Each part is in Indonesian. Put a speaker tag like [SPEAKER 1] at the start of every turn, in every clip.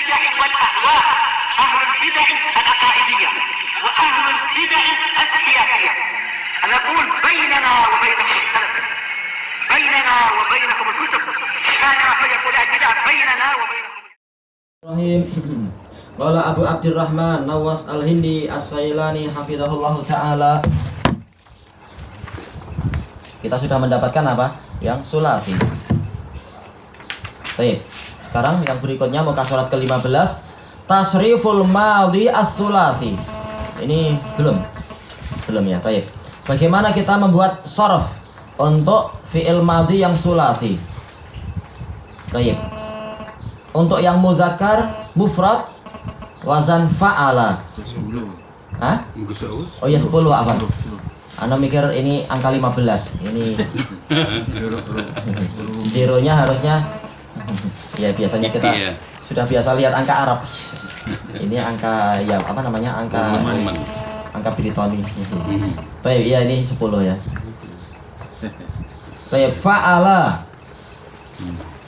[SPEAKER 1] البدع والأهواء، أهل البدع العقائدية وأهل البدع السياسية. نقول بيننا وبينكم السلف، بيننا وبينكم الكتب، كان فيقول البدع بيننا وبينكم.
[SPEAKER 2] Qala Abu Abdurrahman Nawas Al-Hindi As-Sailani hafizahullahu taala. Kita sudah mendapatkan apa? Yang sulasi. Baik. Sekarang yang berikutnya muka surat ke-15, tasriful madhi as-sulasi. Ini belum ya. Baik. Bagaimana kita membuat sharaf untuk fi'il madhi yang sulasi? Baik. Untuk yang muzakkar mufrad wazan fa'ala.
[SPEAKER 3] 10.
[SPEAKER 2] Hah? Oh ya 10 apa? Anda mikir ini angka 15. Ini zeronya harusnya ya biasanya kita sudah biasa lihat angka Arab. Ini angka ya apa namanya? Angka Britoni. Baik, ya ini 10 ya. Saya fa'ala.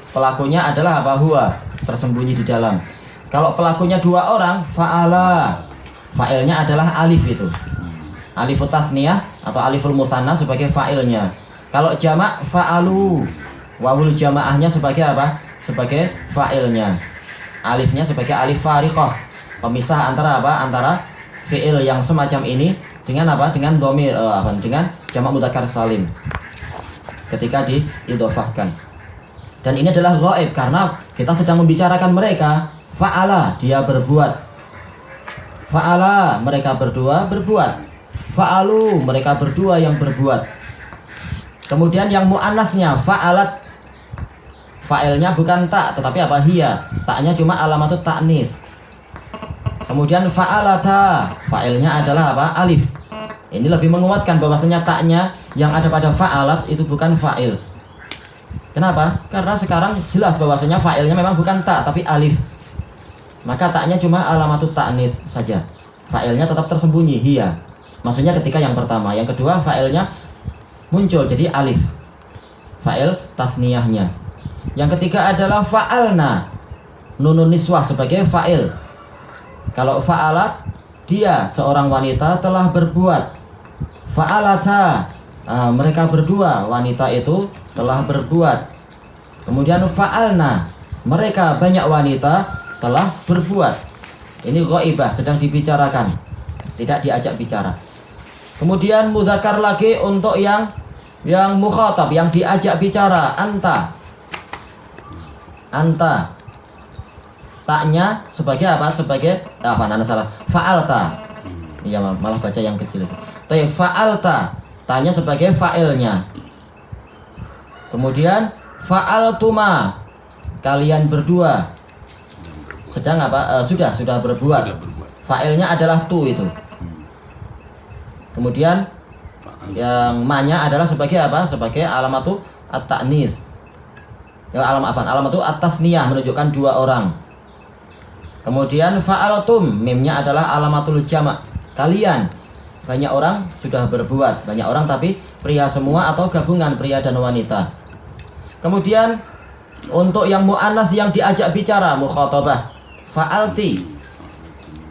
[SPEAKER 2] Pelakunya adalah apa? Huwa, tersembunyi di dalam. Kalau pelakunya 2 orang, fa'ala. Fa'ilnya adalah alif itu. Alifut tasniyah atau aliful musanna sebagai fa'ilnya. Kalau jamak fa'alu. Wawul jamaahnya sebagai apa? Sebagai fa'ilnya. Alifnya sebagai alif fariqah. Pemisah antara apa? Antara fi'il yang semacam ini dengan apa? Dengan dhamir dengan jamak mudzakkar salim. Ketika diidhofahkan. Dan ini adalah ghaib karena kita sedang membicarakan mereka. Fa'ala, dia berbuat. Fa'ala, mereka berdua berbuat. Fa'alu, mereka berdua yang berbuat. Kemudian yang mu'annasnya fa'alat. Fa'ilnya bukan tak, tetapi apa? Hiya. Taknya cuma alamatut ta'nis. Kemudian fa'alata, fa'ilnya adalah apa? Alif. Ini lebih menguatkan bahwasanya taknya yang ada pada fa'alat itu bukan fa'il. Kenapa? Karena sekarang jelas bahwasanya fa'ilnya memang bukan tak, tapi alif. Maka taknya cuma alamatut ta'nis saja. Fa'ilnya tetap tersembunyi, hiya. Maksudnya ketika yang pertama. Yang kedua fa'ilnya muncul jadi alif. Fa'il tasniyahnya. Yang ketiga adalah fa'alna. Nunun niswah sebagai fa'il. Kalau fa'alat, dia seorang wanita telah berbuat. Fa'alata, mereka berdua wanita itu telah berbuat. Kemudian fa'alna, mereka banyak wanita telah berbuat. Ini ghaibah, sedang dibicarakan, tidak diajak bicara. Kemudian mudzakkar lagi untuk yang mukhatab, yang diajak bicara, anta. Anta. Taknya sebagai apa? Sebagai fa'alta. Iya, malah baca yang kecil itu. Tapi fa'alta, taknya sebagai fa'ilnya. Kemudian fa'altuma, kalian berdua sedang apa? Sudah berbuat. Fa'ilnya adalah tu itu. Kemudian yang ma-nya adalah sebagai apa? Sebagai alamatu at-ta'nis. Ya alamatu at-tasniyah, menunjukkan 2 orang. Kemudian fa'altum, mimnya adalah alamatul jamak. Kalian banyak orang sudah berbuat. Banyak orang tapi pria semua atau gabungan pria dan wanita. Kemudian untuk yang mu'annas yang diajak bicara, mukhatabah, fa'alti,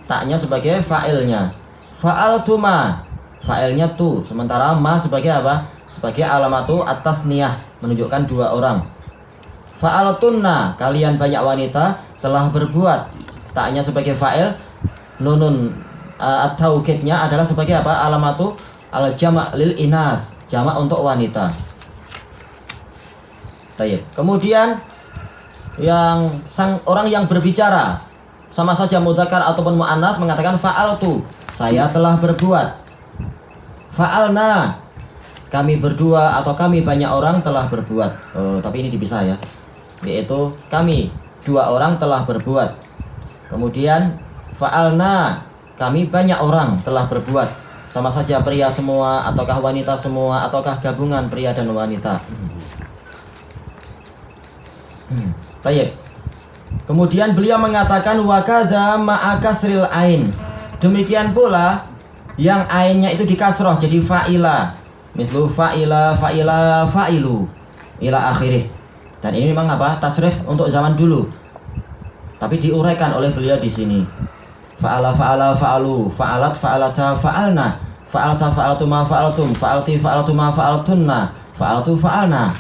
[SPEAKER 2] taknya sebagai fa'ilnya. Fa'altuma, fa'ilnya tu, sementara ma sebagai apa? Sebagai alamatu at-tasniyah, menunjukkan 2 orang. Fa'altunna, kalian banyak wanita telah berbuat, taknya sebagai fa'il. Nunun at-taukidnya adalah sebagai apa? Alamatu al-jama' lil inas, jamak untuk wanita. Baik. Kemudian yang orang yang berbicara sama saja mudzakkar ataupun mu'annas mengatakan fa'altu, saya telah berbuat. Fa'alna, kami berdua atau kami banyak orang telah berbuat. Tapi ini dipisah ya. Yaitu kami 2 orang telah berbuat. Kemudian fa'alna, kami banyak orang telah berbuat. Sama saja pria semua ataukah wanita semua ataukah gabungan pria dan wanita. Baik. Kemudian beliau mengatakan wa kadza ma'a kasril ain. Demikian pula yang ainnya itu dikasroh jadi fa'ila. Mislu fa'ila, fa'ila, fa'ilu ila akhirih. Dan ini memang apa? Tasrif untuk zaman dulu. Tapi diuraikan oleh beliau di sini. Fa'ala fa'ala fa'alu, fa'alat fa'alata fa'alna, fa'alta fa'altu ma fa'altum, fa'alti fa'altu ma fa'altunna, fa'altu fa'alna.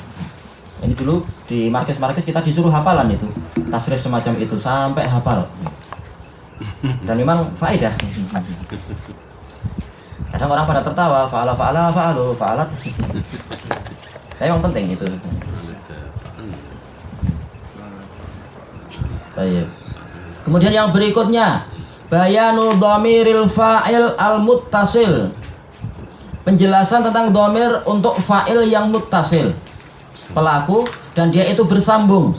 [SPEAKER 2] Ini dulu di markes-markes kita disuruh hafalan itu, tasrif semacam itu sampai hafal. Dan memang faedah. Kadang orang pada tertawa, fa'ala fa'ala fa'alu, fa'alat. Memang penting itu. Baik. Kemudian yang berikutnya, bayanu dhamiril fa'il al-muttasil. Penjelasan tentang dhamir untuk fa'il yang muttasil, pelaku, dan dia itu bersambung,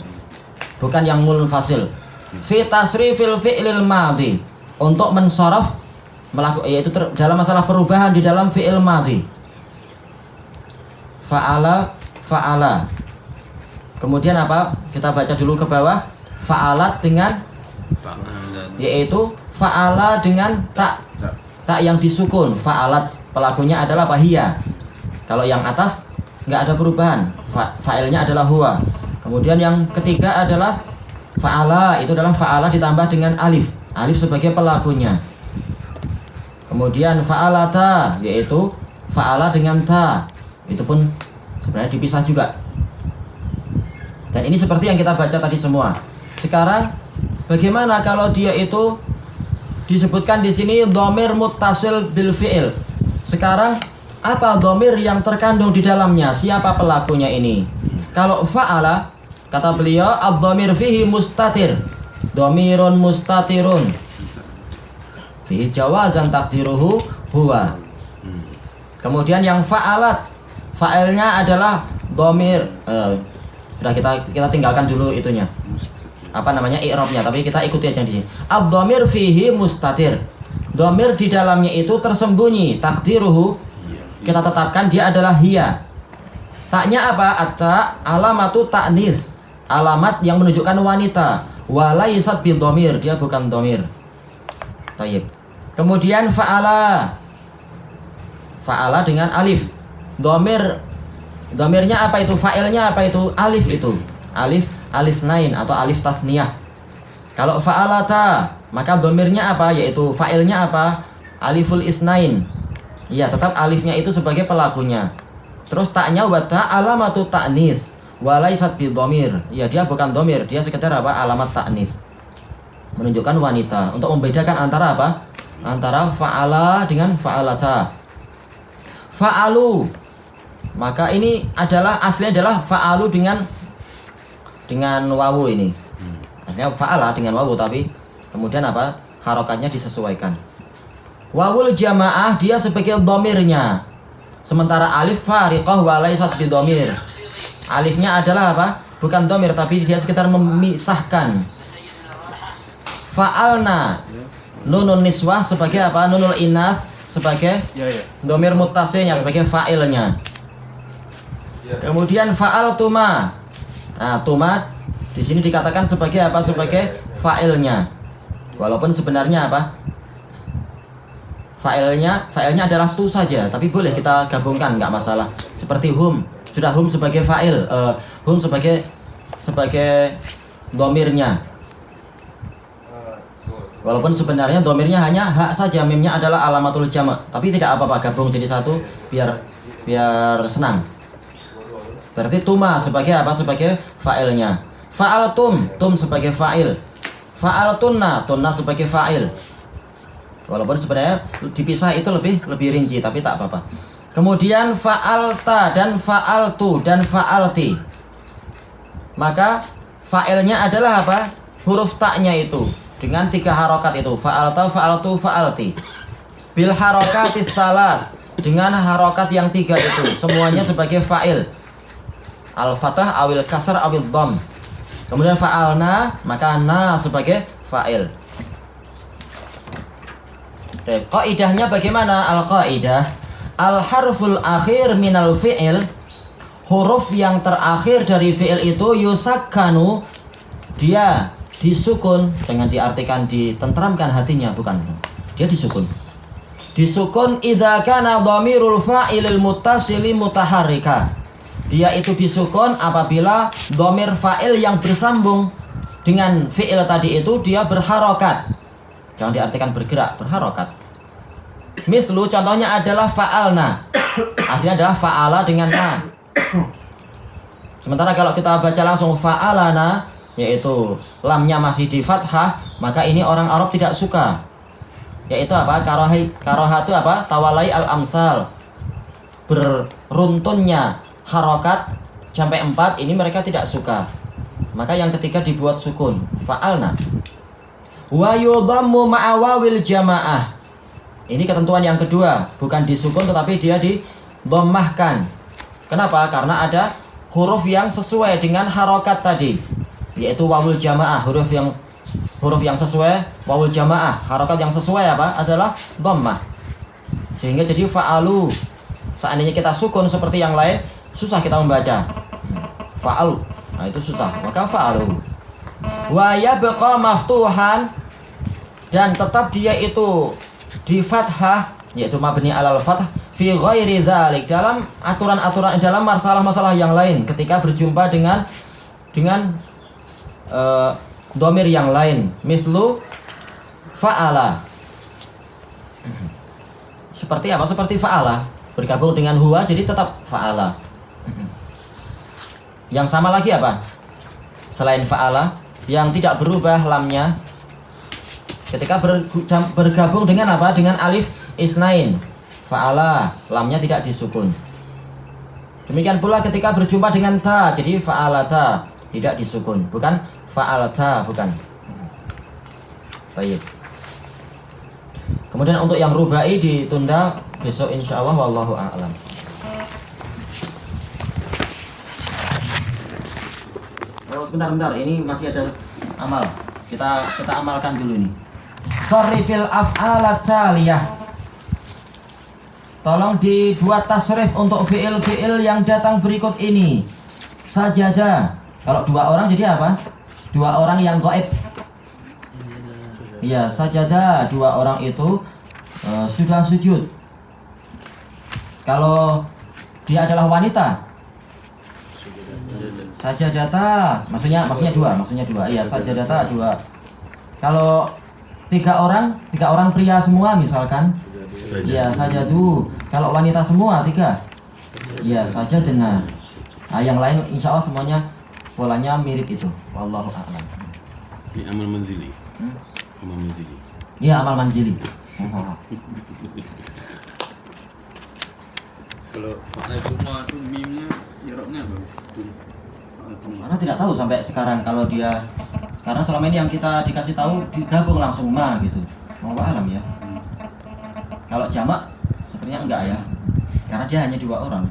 [SPEAKER 2] bukan yang munfasil. Fi tasrifil fi'lil madhi, untuk menshoraf, yaitu dalam masalah perubahan di dalam fi'il madhi. Fa'ala fa'ala. Kemudian apa? Kita baca dulu ke bawah. Fa'alat dengan, yaitu fa'ala dengan tak yang disukun. Fa'alat, pelakunya adalah hiya. Kalau yang atas nggak ada perubahan, fa'ilnya adalah huwa. Kemudian yang ketiga adalah fa'ala, itu adalah fa'ala ditambah dengan alif, alif sebagai pelakunya. Kemudian fa'alata, yaitu fa'ala dengan ta, itu pun sebenarnya dipisah juga. Dan ini seperti yang kita baca tadi semua. Sekarang bagaimana kalau dia itu disebutkan di sini dhamir muttasil bil fi'il. Sekarang apa dhamir yang terkandung di dalamnya? Siapa pelakunya ini? Kalau fa'ala, kata beliau, ad-dhamir fihi mustatir, dhamirun mustatirun, fihi jawazan takdiruhu huwa. Kemudian yang fa'alat, fa'ilnya adalah dhamir. Sudah kita tinggalkan dulu itunya, apa namanya, i'rabnya, tapi kita ikuti aja di sini. Ad-dhamir fihi mustatir, dhamir di dalamnya itu tersembunyi, takdiruhu, kita tetapkan dia adalah hiya. Taknya apa? At-ta alamatu ta'nis, alamat yang menunjukkan wanita. Walaisat bil dhamir, dia bukan dhamir. Tayyib. Kemudian fa'ala, fa'ala dengan alif. Dhamirnya apa itu? Fa'ilnya apa itu? Alif itu. Alif alisnain atau alif tasniyah. Kalau fa'alata, maka dhamirnya apa? Yaitu fa'ilnya apa? Aliful isnain. Iya, tetap alifnya itu sebagai pelakunya. Terus taknya wa ta alamatu ta'nis walaisat bil dhamir. Ya, dia bukan dhamir, dia sekedar apa? Alamat ta'nis, menunjukkan wanita. Untuk membedakan antara apa? Antara fa'ala dengan fa'alata. Fa'alu, maka ini adalah aslinya adalah fa'alu dengan wawu ini. Aslinya fa'ala dengan wawu, tapi kemudian apa? Harokatnya disesuaikan. Wawul jamaah, dia sebagai dhamirnya. Sementara alif fariqah walaisat bi dhamir. Alifnya adalah apa? Bukan dhamir, tapi dia sekitar memisahkan. Fa'alna, nunun niswah sebagai apa? Nunul inas sebagai dhamir muttasilnya, sebagai fa'ilnya. Kemudian fa'al tuma. Nah, tuma di sini dikatakan sebagai apa? Sebagai fa'ilnya. Walaupun sebenarnya apa? Fa'ilnya adalah tu saja, tapi boleh kita gabungkan, nggak masalah. Seperti hum, sudah hum sebagai fa'il, hum sebagai dhamirnya. Walaupun sebenarnya dhamirnya hanya hak saja, mimnya adalah alamatul jama', tapi tidak apa-apa gabung jadi satu biar senang. Berarti tuma sebagai apa? Sebagai fa'ilnya. Fa'altum, tum sebagai fa'il. Fa'altunna, tunna sebagai fa'il. Walaupun sebenarnya dipisah itu lebih rinci, tapi tak apa-apa. Kemudian fa'alta dan fa'altu dan fa'alti. Maka fa'ilnya adalah apa? Huruf taknya itu dengan 3 harokat itu. Fa'alta, fa'altu, fa'alti. Bil harokatis salas, dengan harokat yang 3 itu. Semuanya sebagai fa'il. Al-fatah awil kasar awil dham. Kemudian fa'alna, maka na sebagai fa'il. Qaidahnya bagaimana? Al-qaidah, al-harful akhir minal fi'il, huruf yang terakhir dari fi'il itu yusakkanu, dia disukun, dengan diartikan ditentramkan hatinya, bukan. Dia disukun. Disukun idza kana dhamirul fa'ilil muttasili mutaharrika. Dia itu disukun apabila dhamir fa'il yang bersambung dengan fi'il tadi itu dia berharokat. Jangan diartikan bergerak, berharokat. Mislu contohnya adalah fa'alna. Aslinya adalah fa'ala dengan na. Sementara kalau kita baca langsung fa'alana, yaitu lamnya masih di fathah, maka ini orang Arab tidak suka. Yaitu apa? Karohatu apa? Tawalai al-amsal. Beruntunnya harokat sampai 4 ini mereka tidak suka. Maka yang ketiga dibuat sukun, fa'alna. Wa yudhammu ma'a wawil jamaah. Ini ketentuan yang kedua, bukan disukun tetapi dia didommahkan. Kenapa? Karena ada huruf yang sesuai dengan harokat tadi, yaitu wawul jamaah. Huruf yang sesuai wawul jamaah, harokat yang sesuai apa? Adalah dhammah. Sehingga jadi fa'alu. Seandainya kita sukun seperti yang lain, susah kita membaca. Fa'al, nah itu susah. Maka fa'alu. Wa yabqa maftuhan, dan tetap dia itu di fathah, yaitu mabni alal fathah fi ghairi dzalik, dalam aturan-aturan, dalam masalah-masalah yang lain ketika berjumpa dengan dhamir yang lain. Mislu fa'ala. Seperti apa? Seperti fa'ala bergabung dengan huwa jadi tetap fa'ala. Yang sama lagi apa? Selain fa'ala yang tidak berubah lamnya ketika bergabung dengan apa? Dengan alif isnain. Fa'ala, lamnya tidak disukun. Demikian pula ketika berjumpa dengan ta, jadi fa'alata, tidak disukun. Bukan fa'alata, bukan. Baik. Kemudian untuk yang rubai ditunda besok insyaallah, wallahu a'lam. Oh, bentar, ini masih ada amal. Kita amalkan dulu nih. Sharifil af'alat taliyah. Tolong dibuat tasrif untuk fi'il-fi'il yang datang berikut ini. Sajada. Kalau 2 orang jadi apa? 2 orang yang gaib. Iya, sajada, 2 orang itu sudah sujud. Kalau dia adalah wanita, sajadata, maksudnya 2. Iya, sajadata 2. Kalau 3 orang pria semua misalkan, iya sajadu. Kalau wanita semua 3, iya sajadna. Nah, yang lain insya Allah semuanya polanya mirip itu. Wallahu a'lam.
[SPEAKER 3] Ini amal manzili. Amal manzili.
[SPEAKER 2] Iya, amal manzili.
[SPEAKER 4] Kalau fa'alatullah itu mimnya irobnya apa?
[SPEAKER 2] Karena tidak tahu sampai sekarang kalau dia, karena selama ini yang kita dikasih tahu digabung langsung ma gitu. Wallahu a'lam ya. Kalau jamak sepertinya enggak ya. Karena dia hanya 2 orang.